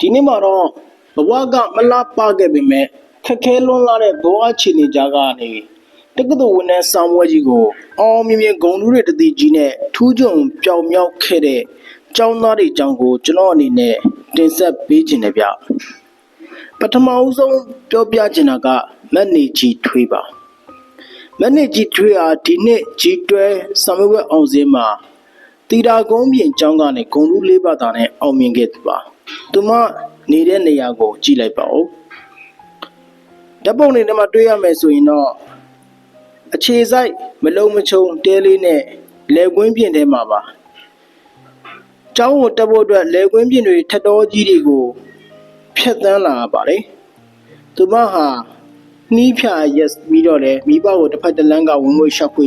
ဒီနေ့မှာတော့ဘဝကမလားပါခဲ့ပေမဲ့ခက်ခဲလွန်းလာတဲ့ဘဝအခြေအနေကြားကနေတက္ကသိုလ်ဝင်တဲ့ဆောင်းပွဲကြီးကိုအောင်မြင်မြင်ဂုဏ်ထူးတွေတည်ကြီးနဲ့ထူးချွန်ပြောင်မြောက်ခဲ့တဲ့ကျောင်းသားတွေအကြောင်းကိုကျွန်တော်အနေနဲ့တင်ဆက်ပေးခြင်းတယ်ဗျပထမဦးဆုံးပြောပြချင်တာကမက်နေကြီးထွေးပါမက်နေကြီးထွေးဟာဒီနှစ်ကြီးတွဲဆောင်းပွဲအောင်စင်းမှာတီတာကုန်းပြင်ကျောင်းကနေဂုဏ်ထူး၄ပါးသာနဲ့အောင်မြင်ခဲ့သူပါသူမနေတဲ့နေရာကိုကြည့်လိုက်ပါဦးဓာတ်ပုံတွေထဲမှာတွေ့ရမယ်ဆိုရင်တော့အခြေဆိုင်မလုံးမချုံတဲလေးနဲ့လေကွင်းပြင်ထဲမှာပါကျောင်းကိုတက်ဖို့အတွက်လေကွင်းပြင်တွေထက်တော်ကြီးတွေကိုဖြတ်တန်းလာပါတယ်သူမဟာနှီးဖြာရက်ပြီးတော့လေမိဘကိုတစ်ဖက်တစ်လမ်းကဝင်ငွေရှောက်ခွေ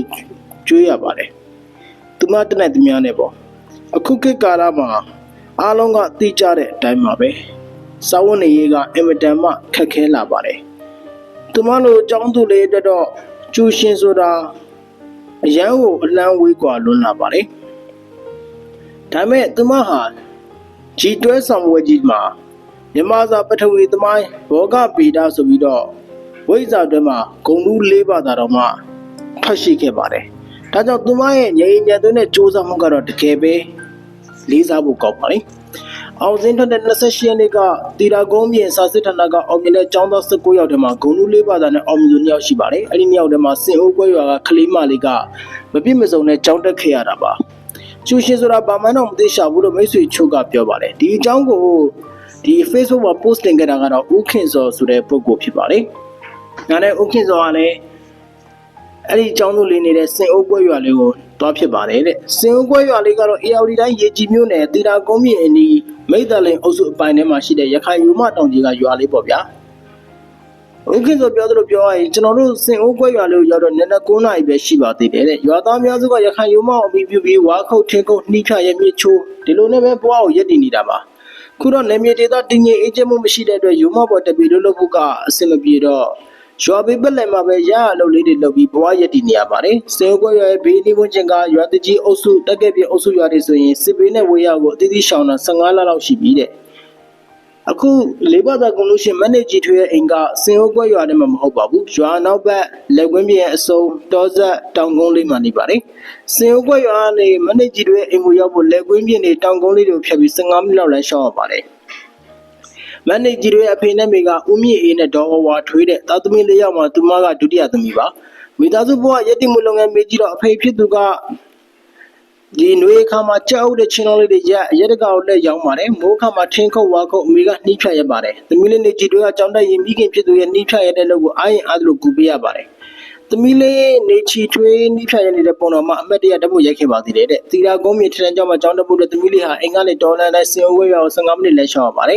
ကျွေးရပါတယ်သူမတက်တဲ့သူများနဲ့ပေါ့အခုခေတ်ကာလမှာအားလုံးကသိကြတဲ့အတိုင်းပါပဲစာဝတ်နေရေးကအင်မတန်မှခက်ခဲလာပါတယ်သူမတို့အကြောင်းသူလေးအတွက်တော့ကျူရှင်ဆိုတာအရန်ကိုအလံဝေးกว่าလွန်းလာပါတယ်ဒါပေမဲ့သူမဟာကြီးတွဲဆောင်ဝဲကြီးမှာမြန်မာစာပထဝီသမိုင်းဘောဂဗေဒဆိုပြီးတော့ဝိဇ္ဇာတွဲမှာဂုဏ်ထူး၄ပါးသာတော့မှဖတ်ရှိခဲ့ပါတယ်ဒါကြောင့်သူမရဲ့ငြိမ်ညံ့သွင်းတဲ့စူးစမ်းမှုကတော့တကယ်ပဲလေးစားဖို့ကောင်းပါလေအောင်စင်းထွက်တဲ့28ရက်နေ့ကတီတာကုန်းပြင်စာစစ်ဌာနကအောင်မြင်တဲ့ကျောင်းသား19ယောက်ထဲမှာဂုဏ်ထူး၄ပါးသာနဲ့အောင်မြင်သူ2ယောက်ရှိပါတယ်အဲ့ဒီ2ယောက်ထဲမှာစင်အိုးကွဲရွာကကလေးမလေးကမပြည့်မစုံတဲ့ကျောင်းတက်ခဲ့ရတာပါကျူရှင်ဆိုတာဘာမှတော့မသိရှာဘူးလို့မိတ်ဆွေချို့ကပြောပါတယ်ဒီအကြောင်းကိုဒီ Facebook မှာ post တင်ခဲ့တာကတော့ဦးခင်စောဆိုတဲ့ပုဂ္ဂိုလ်ဖြစ်ပါတယ်ဒါနဲ့ဦးခင်စောကလည်းအဲ့ဒီကျောင်းသူလေးနေတဲ့စင်အိုးကွဲရွာလေးကိုသွားဖြစ်ပါတယ်တဲ့စင်အိုးကွဲရွာလေးကတော့ AR တိုင်းရေကြီးမြို့နယ်တီတာကုန်းပြင်အနီးမိတ်တလင်အုပ်စုအပိုင်းထဲမှာရှိတဲ့ရခိုင်ယူမတောင်ကြီးကရွာလေးပေါ့ဗျာဦးခင်စောပြောသလိုပြောရရင်ကျွန်တော်တို့စင်အိုးကွဲရွာလေးကိုရောက်တော့နည်းနည်း9နာရီပဲရှိပါသေးတယ်တဲ့ရွာသားများစုကရခိုင်ယူမအမိပြုပြီးဝါခုတ်ထင်းကုန်းနှီးဖြရမြစ်ချိုးဒီလိုနဲ့ပဲဘဝကိုရည်တည်နေတာပါခုတော့နေမြေဒေသတင်းငင်အေးချမ်းမှုမရှိတဲ့အတွက်ယူမပေါ်တက်ပြီးလို့ဖို့ကအဆင်မပြေတော့ရွာဘေးပတ်လည်မှာပဲရအလုပ်လေးတွေလုပ်ပြီးဘဝရည်တည်နေရပါတယ်စင်ကွဲရွာရဲ့ဘေးနီးဝန်းကျင်ကရွာတကြီးအုပ်စုတက်ကဲ့ပြည်အုပ်စုရွာတွေဆိုရင်စစ်ဘေးနဲ့ဝေးရကိုအသီးသီးရှောင်တာ15လလောက်ရှိပြီတဲ့အခုလေးပါးသာကုန်လို့ရှိရင်မန်နေဂျီထွေးရဲ့အိမ်ကစင်ကွဲရွာထဲမှာမဟုတ်ပါဘူးရွာနောက်ဘက်လက်ကွင်းပြင်အစုံတောဆက်တောင်ကုန်းလေးမှာနေပါတယ်စင်ကွဲရွာကနေမန်နေဂျီထွေးရဲ့အိမ်ကိုရောက်ဖို့လက်ကွင်းပြင်တွေတောင်ကုန်းလေးတွေကိုဖြတ်ပြီး15မိနစ်လောက်လမ်းလျှောက်ရပါတယ်မန်နေဂျီတွေအဖေနဲ့မိကဦးမြင့်အေးနဲ့ဒေါ်ဝါထွေးတဲ့သားသမီး၄ယောက်မှာသူမကဒုတိယသမီးပါမိသားစုဘဝရည်တည်မှုလုပ်ငန်းမေးကြည့်တော့အဖေဖြစ်သူကဒီနွေခါမှာကြောက်တဲ့ချင်းလုံးလေးတွေရက်တကောက်လက်ရောင်းပါတယ်မိုးခါမှာထင်းခုတ်ဝါခုတ်အမေကနှီးဖြတ်ရပါတယ်သမီးလေးနေဂျီတွေကကြောင်းတက်ရင်မိခင်ဖြစ်သူရဲ့နှီးဖြတ်ရတဲ့လုပ်ကိုအားရင်အားလို့ကူပေးရပါတယ်သမီးလေးနေချီထွေးနှီးဖြတ်ရနေတဲ့ပုံတော်မှာအမတ်တရတပုတ်ရိုက်ခဲ့ပါသေးတယ်တဲ့တီတာကုန်းမြေထထန်ကျောင်းမှာကျောင်းတက်ဖို့တဲ့သမီးလေးဟာအင်္ဂါနဲ့ဒေါ်လာနဲ့စင်ဝဲရွာကို15မိနစ်လဲလျှောက်ရပါတယ်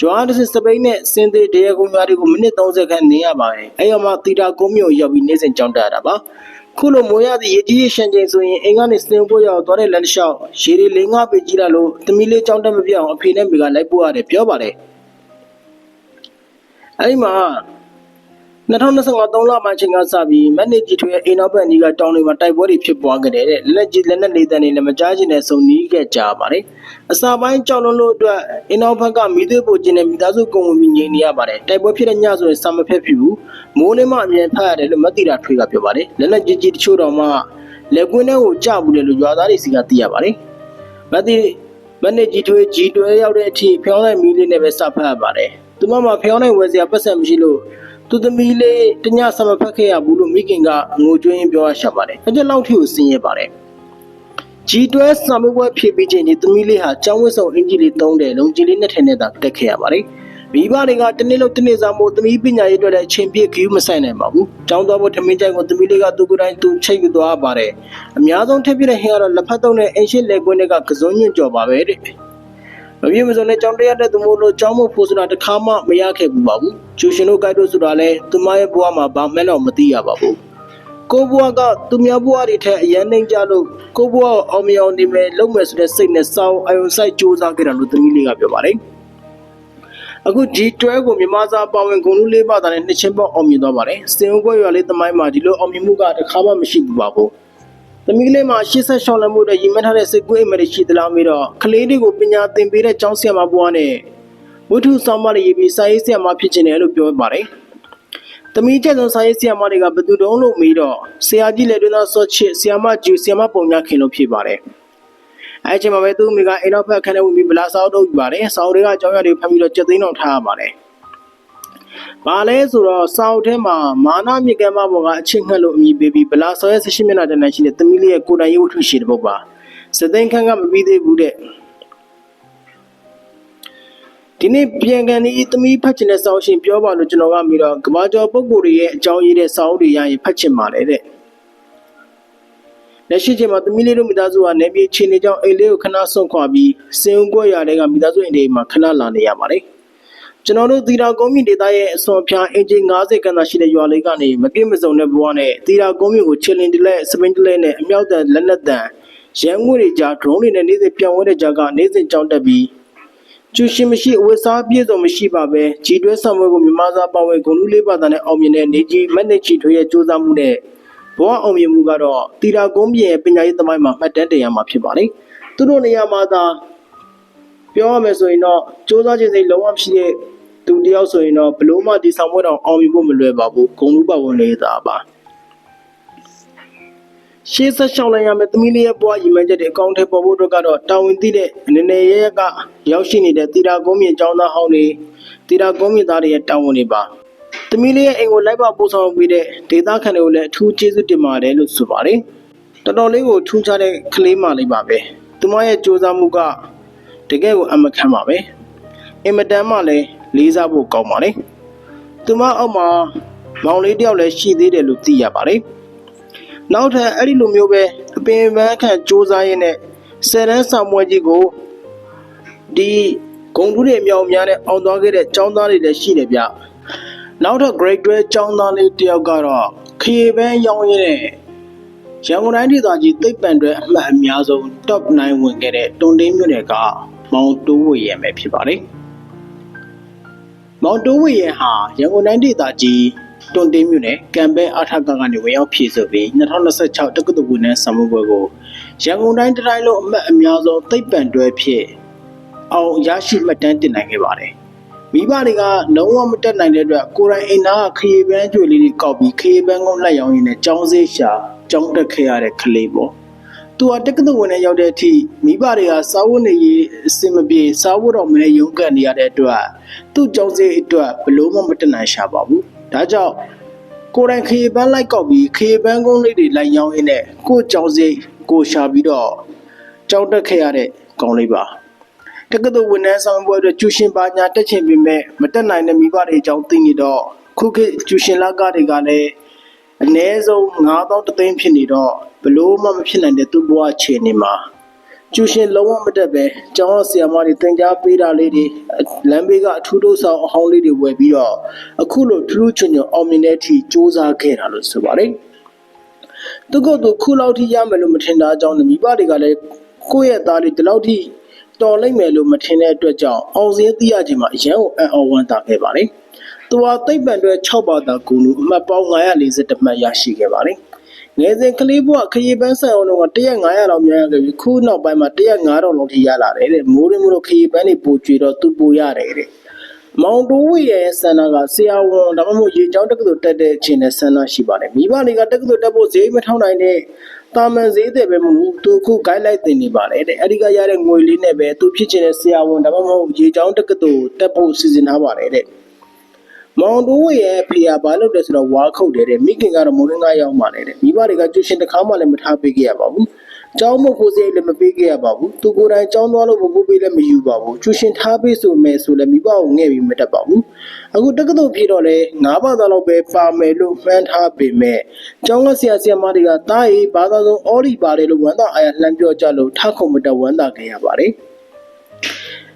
ရွာတစ်စပိန်နဲ့စင်သေးတရကုန်းရွာတွေကိုမိနစ်30ခန့်နေရပါတယ်အဲ့ရမှာတီတာကုန်းမြို့ရောက်ပြီးနေစဉ်ကျောင်းတက်ရတာပါခုလိုမိုးရသည့်ရေကြီးရှမ်းကျင်ဆိုရင်အင်္ဂါနဲ့စင်ဝဲရွာကိုသွားတဲ့လမ်းလျှောက်ရေတွေ၄၅ပေကြီးလာလို့သမီးလေးကျောင်းတက်မပြအောင်အဖေနဲ့မိကလိုက်ပို့ရတယ်ပြောပါတယ်အဲ့ဒီမှာ2025 3လပိုင်းချိန်ကစပြီးမန်နေဂျီထွေးရဲ့အိမ်နောက်ဘက်အနီးကတောင်တွေမှာတိုက်ပွဲတွေဖြစ်ပွားခဲ့တဲ့လက်နက်လေးတန်းတွေလည်းမကြားချင်တဲ့စုံနီးခဲ့ကြပါတယ်အစာပိုင်းကြောက်လွန်းလို့အတွက်အိမ်နောက်ဘက်ကမိသေးပိုကျင်းတဲ့မိသားစုကုန်ဝင်ပြီးငြိမ်နေရပါတယ်တိုက်ပွဲဖြစ်တဲ့ညဆိုရင်စာမဖက်ဖြစ်ဘူးမိုးနေမှအမြင်ဖတ်ရတယ်လို့မသိတာထွေးကပြောပါတယ်လက်နက်ကြီးကြီးတချို့တော့မှလက်ကွင်းထဲကိုကျဘူးလေလို့ရွာသားတွေစီကသိရပါတယ်မန်နေဂျီထွေးကြီးတွဲရောက်တဲ့အထိဖျောင်းတဲ့မီးလေးနဲ့ပဲစဖတ်ရပါတယ်သူမဖျောင်းတဲ့ဝယ်စရာပတ်စံမရှိလို့သူသမီးလေးတညဆမဖက်ခဲ့ရဘူးလို့မိခင်ကငိုကြွင်းပြောရရှာပါတယ်။အဲ့လောက်ထိကိုဆင်းရဲပါတယ်။ကြီးတွဲဆမပွဲဖြစ်ပြီးချိန်ဒီသမီးလေးဟာကျောင်းဝတ်ဆောင်အင်ဂျီလေးသုံးတယ်လုံကြီးလေးနဲ့ထင်နေတာတက်ခဲ့ရပါတယ်။မိဘတွေကတနေ့လို့တနေ့စားမို့သမီးပညာရေးအတွက်လည်းအချိန်ပြည့်ခီးမဆိုင်နိုင်ပါဘူး။ကျောင်းသွားဖို့ထမင်းကြိုင်ကိုသမီးလေးကသူကိုယ်တိုင်သူချိတ်ယူသွားပါတယ်။အများဆုံးထက်ပြတဲ့ဟင်းကတော့လက်ဖက်တုံးနဲ့အင်ရှစ်လက်ကွင်းတွေကကစုံညွန့်ကြော်ပါပဲတဲ့။မပြေမစုံနဲ့ကြောင်းတရားတဲ့သူမို့လို့ကြောင်းမို့ဖို့ဆိုတာတစ်ခါမှမရခဲ့ဘူးပါဘူးကျူရှင်တို့ဂိုက်တို့ဆိုတာလဲသူမရဲ့ဘဝမှာဘာမှန်းတော့မသိရပါဘူးကိုဘဝကသူများဘဝတွေထက်အရင်နှိမ်ကြလို့ကိုဘဝကိုအောင်မြင်အောင်နေမယ်လုပ်မယ်ဆိုတဲ့စိတ်နဲ့စောင်းအယုံဆိုင်စူးစမ်းခဲ့တယ်လို့သမီးလေးကပြောပါတယ်အခု G12 ကိုမြန်မာစာပါဝင်ဂုဏ်ထူး၄ပါးသာနဲ့နှစ်ချင်းပေါက်အောင်မြင်သွားပါတယ်စင်ဦးကွဲရွာလေးသမိုင်းမှာဒီလိုအောင်မြင်မှုကတစ်ခါမှမရှိဘူးပါဘူးသမီးလေးမှာ86လမှုတဲ့ရည်မှန်းထားတဲ့စိတ်ကူးအိမ်မက်ရှိသလားမေးတော့ကလေးတွေကိုပညာသင်ပေးတဲ့ကျောင်းဆရာမဘွားနဲ့ဝ ဝတ္ထုဆောင်မတွေရေးပြီးစာရေးဆရာမဖြစ်ခြင်းတယ်လို့ပြောပါတယ်။သမီးကျက်ဆုံးစာရေးဆရာမတွေကဘယ်သူတုံးလို့မေးတော့ဆရာကြီးလည်းတွင်သောစောချစ်ဆရာမကျူဆရာမပုံညာခင်လို့ဖြစ်ပါတယ်။အဲချိန်မှာပဲသူ့မိကအိမ်နောက်ဖက်ခန်းထဲဝင်ပြီးဗလာစာအုပ်ထုတ်ယူပါတယ်။စာအုပ်တွေကအကြောင်းအရာတွေဖတ်ပြီးတော့ကြက်သိန်းအောင်ထားရပါတယ်။ဘာလဲဆိုတော့စာအုပ်ထဲမှာမာနမြေကမ်းမပေါ်ကအချင်းငှက်လို့အမည်ပေးပြီးဗလာစောရဲ့18မျက်နှာတန်းတန်းရှိတဲ့သမီးလေးရဲ့ကိုယ်တိုင်ရေးဝတ္ထုရှိတဲ့ပုဒ်ပါ။စသိန်းခန့်ကမပြီးသေးဘူးတဲ့။ဒီနေ့ပြန်ကန်ဒီသမီးဖတ်ချင်တဲ့စာအုပ်ရှင်ပြောပါလို့ကျွန်တော်ကပြီးတော့ကဘာကျော်ပုဂ္ဂိုလ်တွေရဲ့အကြောင်းရေးတဲ့စာအုပ်တွေရရင်ဖတ်ချင်ပါလေတဲ့လက်ရှိချိန်မှာသမီးလေးတို့မိသားစုကနေပြည်ချင်းနေကြောင်းအိမ်လေးကိုခဏဆွန့်ခွာပြီးစင်ဦးကွက်ရတဲ့ကမိသားစုအိမ်တွေမှာခဏလာနေရပါတယ်ကျွန်တော်တို့သီတာကုန်းမြင့်ဒေသရဲ့အစွန်ဖျားအင်ဂျင်90ခန်းသာရှိတဲ့ရွာလေးကနေမပြည့်မစုံတဲ့ဘဝနဲ့သီတာကုန်းမြင့်ကိုချီလင်တလဲစပင်းတလဲနဲ့အမြောက်တန်လက်နက်တန်ရန်ငွေတွေကြားဒရုန်းတွေနဲ့နေ့စဉ်ပြောင်းဝဲတဲ့ကြားကနေစဉ်ကြောင်းတက်ပြီးကျူရှင်မရှိအဝတ်စားပြည့်စုံမရှိပါပဲကြီးတွဲဆောင်ပွဲကိုမြန်မာစာပါဝင်ဂုဏ်လူလေးပါးတဲ့အောင်မြင်တဲ့နေကြီးမက်နစ်ချီထွေးရဲ့စူးစမ်းမှုနဲ့ဘဝအောင်မြင်မှုကတော့တီတာကုန်းပြည်ရဲ့ပညာရေးသမိုင်းမှာမှတ်တမ်းတင်ရမှာဖြစ်ပါတယ်။သူတို့နေရာမှာသာပြောရမယ်ဆိုရင်တော့စူးစမ်းခြင်းစိတ်လုံးဝဖြစ်တဲ့သူတယောက်ဆိုရင်တော့ဘလို့မှဒီဆောင်ပွဲတော်အောင်မြင်ဖို့မလွယ်ပါဘူး။ဂုဏ်လူပါဝင်နေတာပါ။ရှေ့ဆက်ရှောင်းလိုက်ရမယ်သမီးလေးရဲ့ဘဝရည်မှန်းချက်တွေအကောင့်ထဲပေါ်ဖို့အတွက်ကတော့တာဝန်သိတဲ့အနေနဲ့ရဲကရောက်ရှိနေတဲ့တီတာကုန်းမြေကျောင်းသားဟောင်းတွေတီတာကုန်းမြေသားတွေရဲ့တာဝန်တွေပါသမီးလေးရဲ့အိမ်ကိုလိုက်ပါပို့ဆောင်ပေးတဲ့ဒေသခံတွေကိုလည်းအထူးကျေးဇူးတင်ပါတယ်လို့ဆိုပါတယ်တော်တော်လေးကိုထူးခြားတဲ့ကလေးမလေးပါပဲသူမရဲ့စူးစမ်းမှုကတကယ်ကိုအမခံပါပဲအင်မတန်မှလည်းလေးစားဖို့ကောင်းပါလေသူမအောက်မှာမောင်လေးတယောက်လည်းရှိသေးတယ်လို့သိရပါတယ်နောက်ထပ်အဲ့ဒီလိုမျိုးပဲအပင်ပန်းခံစူးစမ်းရင်းနဲ့ဆယ်တန်းဆောင်ပွဲကြီးကိုဒီဂုံတူးတွေအမြောက်များနဲ့အောင်သွားခဲ့တဲ့ចောင်းသားတွေလည်းရှိတယ်ဗျနောက်ထပ် grade 12ចောင်းသားလေးတယောက်ကတော့ခရီးပန်းရောင်းရတဲ့ရန်ကုန်တိုင်းဒေသကြီးသိပ္ပံတွဲအမှတ်အများဆုံး top 9ဝင်ခဲ့တဲ့တွန်တင်းမြို့နယ်ကမောင်တိုးဝေရံပဲဖြစ်ပါတယ်မောင်တိုးဝေရံဟာရန်ကုန်တိုင်းဒေသကြီးတွန်တင်းမြို့နယ်ကံပဲအာထကကနေဝင်ရောက်ဖြည့်ဆိုပြီး2026တက္ကသိုလ်ဝန်ထမ်းဆောင်မှုပွဲကိုရန်ကုန်တိုင်းတိုင်းလုံးအမှတ်အများဆုံးသိပ္ပံတွဲဖြစ်အောင်ရရှိမှတ်တမ်းတင်နိုင်ခဲ့ပါတယ်မိဘတွေကလုံးဝမတက်နိုင်တဲ့အတွက်ကိုယ်တိုင်အိမ်သားခရီးပန်းကြွေလေးတွေကောက်ပြီးခရီးပန်းကုန်းလက်ရောင်းရင်းနဲ့ကျောင်းစေးရှာကျောင်းတက်ခဲ့ရတဲ့ကလေးပေါ့သူကတက္ကသိုလ်ဝင်နဲ့ရောက်တဲ့အထိမိဘတွေကစာဝတ်နေရေးအဆင်မပြေစာဝတ်တော်မနဲ့ရုန်းကန်နေရတဲ့အတွက်သူ့ကျောင်းစေးအတွက်ဘလို့မှမတက်နိုင်ရှာပါဘူးဒါကြောင့်ကိုယ်တိုင်ခရီးပန်းလိုက်ကောက်ပြီးခရီးပန်းကုန်းလေးတွေလိုက်ရောင်းရင်းနဲ့ကို့ကျောင်းစေးကိုရှာပြီးတော့ကျောင်းတက်ခဲ့ရတဲ့ကောင်းလေးပါတက္ကသိုလ်ဝန်ထမ်းဆောင်ပွဲအတွက်ကျူရှင်ပါညာတက်ချင်ပေမဲ့မတက်နိုင်တဲ့မိဘတွေအကြောင်းသိနေတော့ခုခေတ်ကျူရှင်လကတွေကလည်းအနည်းဆုံး9000တသိန်းဖြစ်နေတော့ဘလို့မှမဖြစ်နိုင်တဲ့သူ့ဘဝခြေနေမှာကျူရှင်လုံးဝမတက်ပဲကျောင်းဆရာမတွေသင်ကြားပေးတာလေးတွေလမ်းဘေးကအထူးတိုးဆောင်အဟောင်းလေးတွေဝယ်ပြီးတော့အခုလိုထူးထူးချွန်ချွန်အောင်မြင်တဲ့အထိစူးစမ်းခဲ့တာလို့ဆိုပါတယ်သူကခုလောက်ထိရမယ်လို့မထင်တာကြောင့်မိဘတွေကလည်းကိုယ့်ရဲ့သားလေးဒီလောက်ထိတော်လိုက်မယ်လို့မထင်တဲ့အတွက်ကြောင့်အောင်စင်းသိရခြင်းမှာအရန်ကိုအံ့ဩဝမ်းသာခဲ့ပါတယ်။သူဟာသိပ္ပံတွဲ6ဘာသာဂုဏ်လူအမှတ်ပေါင်း940မှတ်ရရှိခဲ့ပါတယ်။ငယ်စဉ်ကလေးဘဝခရီးပန်းဆိုင်အောင်တော့100 900လောက်များခဲ့ပြီးခုနောက်ပိုင်းမှာ100 900လောက်ထိရလာတယ်တဲ့။မိုးရင်းမို့လို့ခရီးပန်းတွေပိုကျွေတော့သူပိုရတယ်တဲ့။မောင်တိုးဝေရဲ့ဆန္ဒကဆရာဝန်ဒါမှမဟုတ်ရေကျောင်းတက္ကသိုလ်တက်တဲ့အချိန်နဲ့ဆန္ဒရှိပါတယ်။မိဘတွေကတက္ကသိုလ်တက်ဖို့ဈေးမထောက်နိုင်တဲ့တာမန်ဈေးတွေပဲမဟုတ်သူခု guideline တင်နေပါတယ်တဲ့အဲ့ဒီကရတဲ့ငွေလေးနဲ့ပဲသူဖြစ်ချင်တဲ့ဆရာဝန်ဒါမှမဟုတ်ရေချောင်းတက္ကသိုလ်တက်ဖို့စီစဉ်ထားပါတယ်တဲ့မောင်တိုးရဲ့ဖေးဘာလုပ်တယ်ဆိုတော့ဝါခုတ်တယ်တဲ့မိခင်ကတော့မိုးရင်းကားရောက်ပါတယ်တဲ့မိဘတွေကကျူရှင်တစ်ခါမှလည်းမထားပေးခဲ့ရပါဘူးကျောင်းမဖို့စိတ်လည်းမပေးခဲ့ရပါဘူးသူကိုယ်တိုင်ကျောင်းသွားလို့မဖို့ပေးလည်းမယူပါဘူးကျူရှင်ထားပေးဆိုမယ်ဆိုလည်းမိဘကိုငဲ့ပြီးမတက်ပါဘူးအခုတက္ကသိုလ်ဖြေတော့လဲ9ဘာသာလောက်ပဲပါမယ်လို့မှန်းထားပေမဲ့ကျောင်းကဆရာဆရာမတွေကတားရေးဘာသာဆုံးအော်ဒီပါတယ်လို့ဝန်သားအားရလှမ်းပြောကြလို့ထခုံမတက်ဝန်သားခဲ့ရပါတယ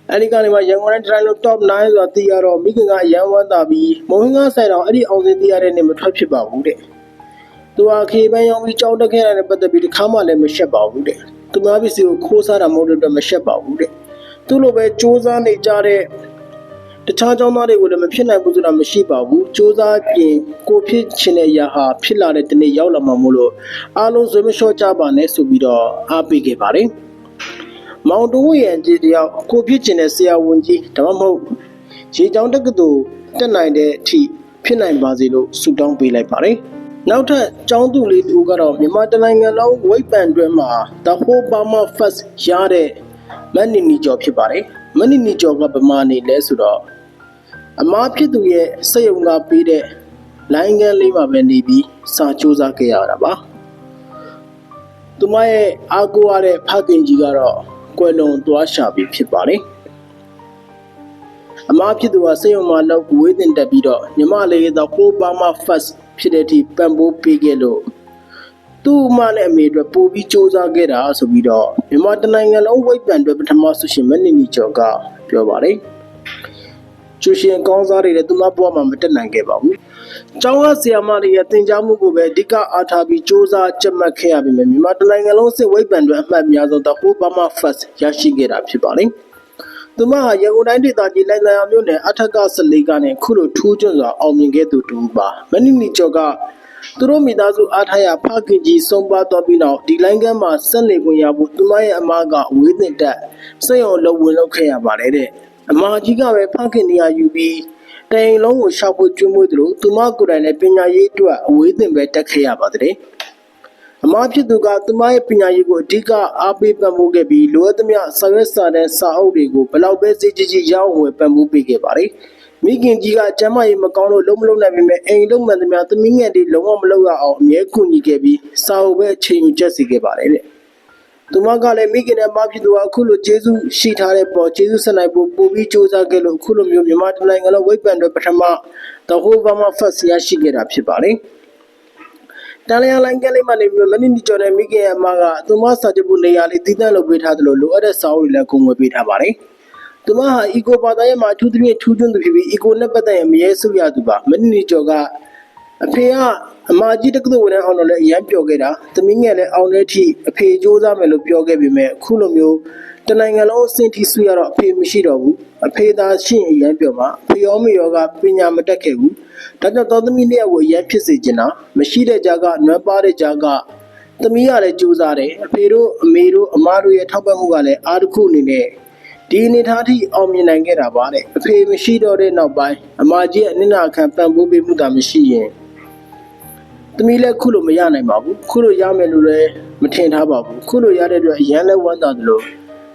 ်အဲဒီကနေမှရန်ကုန်တိုင်းတိုင်းလို့ top 9ဆိုတာသိရတော့မိခင်ကအရန်ဝမ်းသာပြီးမုံဟင်းကားဆိုင်တော့အဲ့ဒီအောင်စင်းသိရတဲ့နေ့မထွက်ဖြစ်ပါဘူးတဲ့သူဟာခေပန်းရောင်းပြီးကြောင်းတက်ခဲ့ရတဲ့ပတ်သက်ပြီးတစ်ခါမှလည်းမရှက်ပါဘူးတဲ့သူများပစ္စည်းကိုခိုးစားတာမဟုတ်တဲ့အတွက်မရှက်ပါဘူးတဲ့သူ့လိုပဲစူးစမ်းနေကြတဲ့တခြားကျောင်းသားတွေကိုလည်းမဖြစ်နိုင်ဘူးဆိုတာမရှိပါဘူးစူးစမ်းပြင်ကိုဖြစ်ချင်တဲ့အရာဟာဖြစ်လာတဲ့တနေ့ရောက်လာမှာမို့လို့အားလုံးဆွေးမလျှော့ကြပါနဲ့ဆိုပြီးတော့အားပေးခဲ့ပါတယ်မောင်တိုးရဲ့အကြည့်တယောက်ကိုဖြစ်ချင်တဲ့ဆရာဝန်ကြီးဒါမှမဟုတ် ရေကြောင်းတက္ကသိုလ်တက်နိုင်တဲ့အထိဖြစ်နိုင်ပါစေလို့ဆုတောင်းပေးလိုက်ပါတယ်နောက်ထပ်ကျောင်းသူလေးတူကတော့မြန်မာတနိုင်ငံလုံးဝိတ်ပန်တွဲမှာ The Whole Burma First ရတဲ့မန်နီနီကျော်ဖြစ်ပါတယ်မန်နီနီကျော်ကဗမာနေလဲဆိုတော့အမားဖြစ်သူရဲ့စက်ရုံကပေးတဲ့လိုင်းကန်းလေးမှာပဲနေပြီးစာစူးစမ်းခဲ့ရတာပါသူမရဲ့အားကိုးရတဲ့ဖခင်ကြီးကတော့ကွယ်လွန်သွားရှာပြီဖြစ်ပါတယ်အမားဖြစ်သူကစက်ရုံမှာလောက်ဝေးတင်တက်ပြီးတော့ညီမလေးရဲ့ The Whole Burma First ဖြစ်တဲ့အထိပံ့ပိုးပေးခဲ့လို့သူ့မနဲ့အမေအတွက်ပို့ပြီးစူးစမ်းခဲ့တာဆိုပြီးတော့မြန်မာတနိုင်ငံလုံးဝိတ်ပန်အတွက်ပထမဆုရှင်မန်နီနီကျော်ကပြောပါတယ်ကျူရှင်ကောင်းစားတွေလည်းသူမဘဝမှာမတက်နိုင်ခဲ့ပါဘူး။ကျောင်းကဆရာမတွေရဲ့သင်ကြားမှုကိုပဲအဓိကအားထားပြီးစူးစမ်းကြက်မှတ်ခဲ့ရပေမဲ့မြန်မာတနိုင်ငံလုံးစစ်ဝိတ်ပန်တွေအမှတ်အများဆုံး The Whole Burma First ရရှိခဲ့တာဖြစ်ပါတယ်။သူမဟာရန်ကုန်တိုင်းဒေသကြီးလိုင်သာယာမြို့နယ်အထက်က14ကနေခုလိုထူးချွန်စွာအောင်မြင်ခဲ့သူတူပါ။မန်နီနီကျော်ကသူတို့မိသားစုအားထားရဖခင်ကြီးဆုံးပါသွားပြီးနောက်ဒီလိုင်းကမ်းမှာဆက်နေခွင့်ရဖို့သူမရဲ့အမားကအဝေးတင်တက်စက်ရုံလုံးဝင်လုပ်ခဲ့ရပါတယ်တဲ့အမားကြီးကပဲဖခင်နေရာယူပြီးတိုင်လုံးကိုရှောက်ဖို့ကျွေးမွေးသလိုသူမကိုယ်တိုင်လည်းပညာရေးအတွက်အဝေးတင်ပဲတက်ခဲ့ရပါတယ်အမားဖြစ်သူကသူမရဲ့ပညာရေးကိုအဓိကအားပေးပံ့ပိုးခဲ့ပြီးလိုအပ်သမျှစာရွက်စာတမ်းစာအုပ်တွေကိုဘယ်လောက်ပဲစိတ်ကြီးကြီးရအောင်ဝယ်ပံ့ပိုးပေးခဲ့ပါတယ်မိခင်ကြီးကကျမ်းမာရေးမကောင်းလို့လုံးမလုံးနိုင်ပေမဲ့အိမ်လုံးမှန်သမျှသမီးငယ်တွေလုံးဝမလုပ်ရအောင်အမြဲကူညီခဲ့ပြီးစာအုပ်ပဲအချိန်ယူချက်စီခဲ့ပါတယ်တဲ့သူမကလည်းမိခင်နဲ့မဖြစ်သူကအခုလိုကျေးဇူးရှိထားတဲ့ပေါ်ကျေးဇူးဆက်နိုင်ဖို့ပို့ပြီးစူးစမ်းခဲ့လို့အခုလိုမျိုးမြန်မာတနိုင်ငံလုံးဝိတ်ပန်တွေပထမ The Whole Burma First ရရှိခဲ့တာဖြစ်ပါတယ်တန်လျာလိုင်းကလေးမှနေပြီးမနီနီကျော်နဲ့မိခင်ရဲ့အမကသူမစာချုပ်ဖို့နေရာလေးတည်တံ့လုပ်ပေးထားသလိုလိုအပ်တဲ့စာအုပ်တွေလည်းကုန်ဝယ်ပေးထားပါတယ်သူမဟာ eco ဘာသာရေးမှာအထူးသဖြင့်ထူးချွန်သူဖြစ်ပြီး eco နဲ့ပတ်သက်ရင်မရဲစုရသူပါမနီနီကျော်ကအဖေကအမကြီးတက္ကသိုလ်ဝင်အောင်တော့လည်းအရန်ပျော်ခဲ့တာသမီးငယ်လည်းအောင်တဲ့အထိအဖေစူးစမ်းမယ်လို့ပြောခဲ့ပေမဲ့အခုလိုမျိုးတနိုင်ငံလုံးအဆင့်ထိဆူရတော့အဖေမရှိတော့ဘူးအဖေသာရှိရင်အရန်ပျော်မှာအဖေရောမေရောကပညာမတတ်ခဲ့ဘူးဒါကြောင့်သောသမီးနှစ်ယောက်ကိုအရန်ဖြစ်စေချင်တာမရှိတဲ့ကြားကနွမ်းပါတဲ့ကြားကသမီးကလည်းစူးစမ်းတယ်အဖေတို့အမေတို့အမတို့ရဲ့ထောက်ပံ့မှုကလည်းအားတစ်ခုအနေနဲ့ဒီအနေထားထိအောင်မြင်နိုင်ခဲ့တာပါတဲ့အဖေမရှိတော့တဲ့နောက်ပိုင်းအမကြီးရဲ့အနစ်နာခံပံ့ပိုးပေးမှုသာမရှိရင်သမီးလည်းခုလိုမရနိုင်ပါဘူးခုလိုရမယ်လို့လည်းမထင်ထားပါဘူးခုလိုရတဲ့အတွက်အရန်လည်းဝမ်းသာတယ်လို့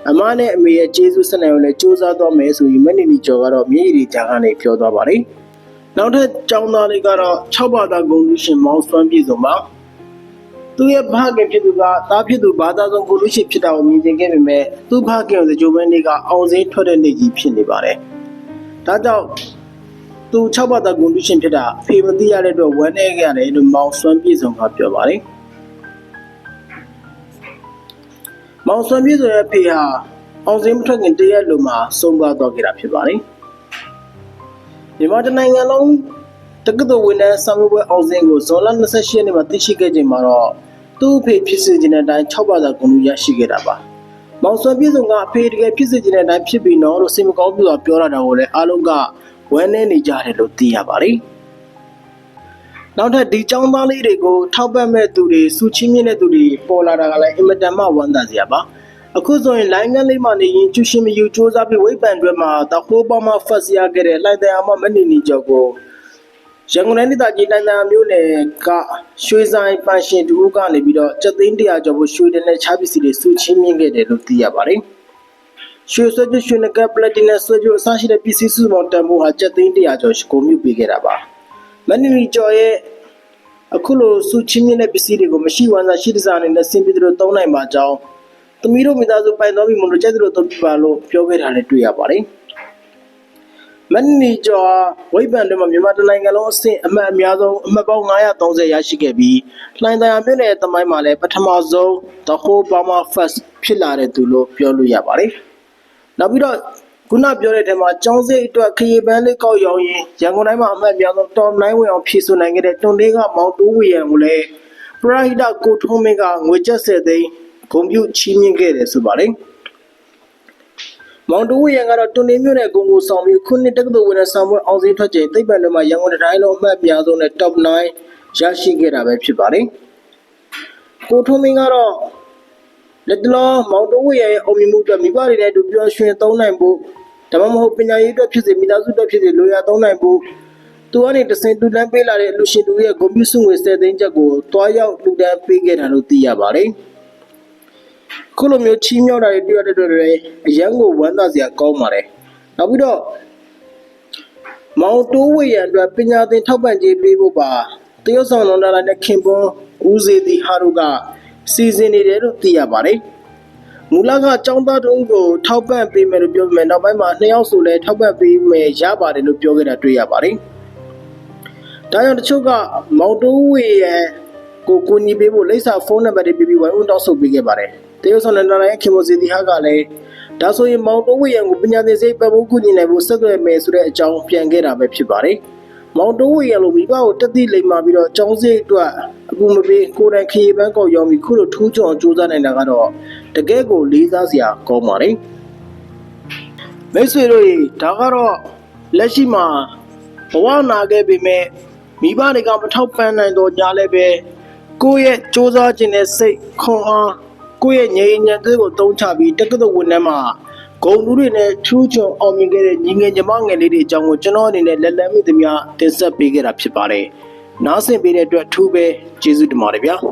အမနဲ့အမေရဲ့ကျေးဇူးဆက်နိုင်အောင်လည်းစူးစမ်းသွားမယ်ဆိုရင်မနီနီကျော်ကတော့မြေရီကြားကနေပြောသွားပါတယ်နောက်ထပ်ကျောင်းသားလေးကတော့6ဘာသာဂုဏ်လူရှင်မောင်စွမ်းပြည်စုံပါသူရဲ့ဖခင်ဖြစ်သူကသားဖြစ်သူဘာသာဆုံးဂုဏ်လူရှင်ဖြစ်တာကိုမြင်ကျင်ခဲ့ပေမဲ့သူ့ဖခင်ရဲ့ကြိုးပမ်းလေးကအောင်စင်းထွက်တဲ့နေ့ကြီးဖြစ်နေပါတယ်ဒါကြောင့်သူ6ဘာသာဂုဏ်လူရှင်ဖြစ်တာဖေမသိရတဲ့အတွက်ဝမ်းနည်းခဲ့ရတယ်လို့မောင်စွမ်းပြည်စုံကပြောပါတယ်မောင်စွမ်းပြည်စုံရဲ့ဖေဟာအောင်စင်းမထွက်ခင်တရက်လိုမှဆုံးသွားတော့ခဲ့တာဖြစ်ပါတယ်မြန်မာနိုင်ငံလုံးတက္ကသိုလ်ဝင်တဲ့စာမေးပွဲအောင်စင်းကိုဇွန်လ28ရက်နေ့မှာသိရှိခဲ့ချိန်မှာတော့သူ့အဖေဖြစ်စေခြင်းတဲ့အတိုင်း6ဘာသာဂုဏ်လူရရှိခဲ့တာပါမောင်စွမ်းပြည်စုံကအဖေတကယ်ဖြစ်စေခြင်းတဲ့အတိုင်းဖြစ်ပြီးတော့လို့စိတ်မကောင်းပြတော့ပြောတာကိုလည်းအားလုံးကဝမ်းနည်းနေကြတယ်လို့သိရပါတယ်နောက်ထပ်ဒီចောင်းသားလေးတွေကိုထောက်ပံ့မဲ့သူတွေစုချင်းမြင့်တဲ့သူတွေပေါ်လာတာကလည်းအင်မတန်မှဝမ်းသာစရာပါအခုဆိုရင်လိုင်းကန်းလေးမှနေရင်ကျူရှင်မယူစူးစမ်းပြီးဝိပန်တွဲမှာ The Whole Burma First ရခဲ့တဲ့လိုင်တန်အောင်မနီနီကျော်ကိုရန်ကုန်တိုင်းဒေသကြီးလိုင်တန်မြို့နယ်ကရွှေဆိုင်ပန်ရှင်တူကနေပြီးတော့ကျပ်သိန်း100ကျော်ကိုရွှေတဲ့နဲ့ချပစ္စည်းတွေစုချင်းမြင့်ခဲ့တယ်လို့သိရပါတယ်ရွှေဆွဲကျွရွှေနကပလက်တင်နဲ့ဆွဲကျွအစရှိတဲ့ပစ္စည်းစုပေါင်းတန်ဖိုးဟာကျပ်သိန်း100ကျော်ကိုမြုပ်ပေးခဲ့တာပါမနီနီကျော်ရဲ့အခုလိုစုချင်းမြင့်တဲ့ပစ္စည်းတွေကိုမရှိဝမ်းသာရှိတဲ့စားအနေနဲ့ဆင်ပြီးတို့သုံးနိုင်ပါကြောင်းသမီးတို့မိသားစုပိုင်တော်ပြီမလို့ကြိုက်တို့သုံးပြပါလို့ပြောခဲ့တာလည်းတွေ့ရပါတယ်မနီကျော်ဝိပန်တွေမှာမြန်မာတိုင်းနိုင်ငံလုံးအဆင့်အမှတ်အများဆုံးအမှတ်ပေါင်း930ရရှိခဲ့ပြီးလှိုင်သာယာမြို့နယ်တမိုင်းမှာလည်းပထမဆုံး The Whole Burma First ဖြစ်လာတဲ့သူလို့ပြောလို့ရပါတယ်နောက်ပြီးတော့ခုနပြောတဲ့အထက်မှာကျောင်းစိတ်အတွက်ခရီးပန်းလေးကောက်ရောင်းရင်ရန်ကုန်တိုင်းမှာအမှတ်အများဆုံးတော်နိုင်ဝင်အောင်ဖြည့်ဆို့နိုင်ခဲ့တဲ့တွန်လေးကမောင်တိုးဝေရန်ကိုလည်းပရဟိတကိုထုံးမင်းကငွေကျပ်10သိန်းဂုဏ်ပြုချီးမြှင့်ခဲ့တယ်ဆိုပါတယ်မောင်တိုးဝေရန်ကတော့တွန်လေးမြို့နယ်ဂုံကိုဆောင်ပြီးခုနှစ်တက္ကသိုလ်ဝင်တဲ့ဆောင်ပွဲအောင်စင်းထွက်ချိန်သိပ္ပံတွေမှာရန်ကုန်တိုင်းလုံးအမှတ်အများဆုံးနဲ့ Top 9ရရှိခဲ့တာပဲဖြစ်ပါတယ်ကိုထုံးမင်းကတော့လက်တလောမောင်တိုးဝေရန်ရဲ့အောင်မြင်မှုအတွက်မိဘတွေနဲ့အတူပျော်ရွှင်သုံးနိုင်ဖို့ ဒါမှမဟုတ်ပညာရေးအတွက်ဖြစ်စေမိသားစုအတွက်ဖြစ်စေလိုရာသုံးနိုင်ဖို့သူကနေတစင်တူတန်းပေးလာတဲ့လူရှင်သူရဲ့ဂုဏ်ပြုစုငွေ10သိန်းချက်ကိုတွားရောက်လူတန်းပေးခဲ့တာလို့သိရပါတယ်။ခုလိုမျိုးချီးမြှောက်တာတွေတွေ့ရတဲ့အတွက်လည်းအရန်ကိုဝမ်းသာစရာကောင်းပါတယ်။နောက်ပြီးတော့မောင်တိုးဝေရန်အတွက်ပညာသင်ထောက်ပံ့ကြေးပေးဖို့ပါတရုတ်ဆောင်လွန်လာတဲ့ခင်ပွန်းဦးစေတီဟာတို့ကစီစဉ်နေတယ်လို့သိရပါတယ်။မူလကចောင်းသားတို့ကိုထောက်ပံ့ပေးမယ်လို့ပြောပေမဲ့နောက်ပိုင်းမှာ2ယောက်ဆိုလဲထောက်ပံ့ပေးမယ်ရပါတယ်လို့ပြောခဲ့တာတွေ့ရပါတယ်။ဒါကြောင့်တချို့ကမောင်တိုးဝေရန်ကိုညီပေးဖို့လိပ်စာဖုန်းနံပါတ်တွေပြပြီးဝိုင်းဝန်းတောင်းဆိုပေးခဲ့ပါတယ်။တရုတ်ဆောင်လွန်လာတဲ့ခင်ပွန်းစေတီဟာကလည်းဒါဆိုရင်မောင်တိုးဝေရန်ကိုပညာသင်စေပတ်ဖို့ကူညီနိုင်ဖို့ဆက်သွယ်မယ်ဆိုတဲ့အကြောင်းပြန်ခဲ့တာပဲဖြစ်ပါတယ်။မောင်တိုးဝေရန်လိုမိဘကိုတက်သည့်လိမ်မာပြီးတော့ကျောင်းစိတ်အတွက်အကူမပေးကိုယ်တိုင်ခရီးပန်းကောက်ရောက်ပြီးခုလိုထူးချွန်စူးစမ်းနိုင်တာကတော့တကယ်ကိုလေးစားစရာကောင်းပါတယ်။မိတ်ဆွေတို့ဒါကတော့လက်ရှိမှာဘဝနာခဲ့ပေမဲ့မိဘတွေကမထောက်ပံ့နိုင်တော့ညာလည်းပဲကိုယ့်ရဲ့စူးစမ်းခြင်းနဲ့စိတ်ခွန်အားကိုယ့်ရဲ့ငြိမ်ညံ့တဲ့ကိုတုံးချပြီးတက္ကသိုလ်ဝန်ထမ်းမှာဂုဏ်ထူးတွေနဲ့ထူးချွန်အောင်မြင်ခဲ့တဲ့ညီငယ်ညီမငယ်လေးတွေအကြောင်းကိုကျွန်တော်အနေနဲ့လက်လန်းမိသမျှတင်ဆက်ပေးခဲ့တာဖြစ်ပါတယ်။နားဆင်ပေးတဲ့အတွက်အထူးပဲကျေးဇူးတင်ပါတယ်ဗျာ။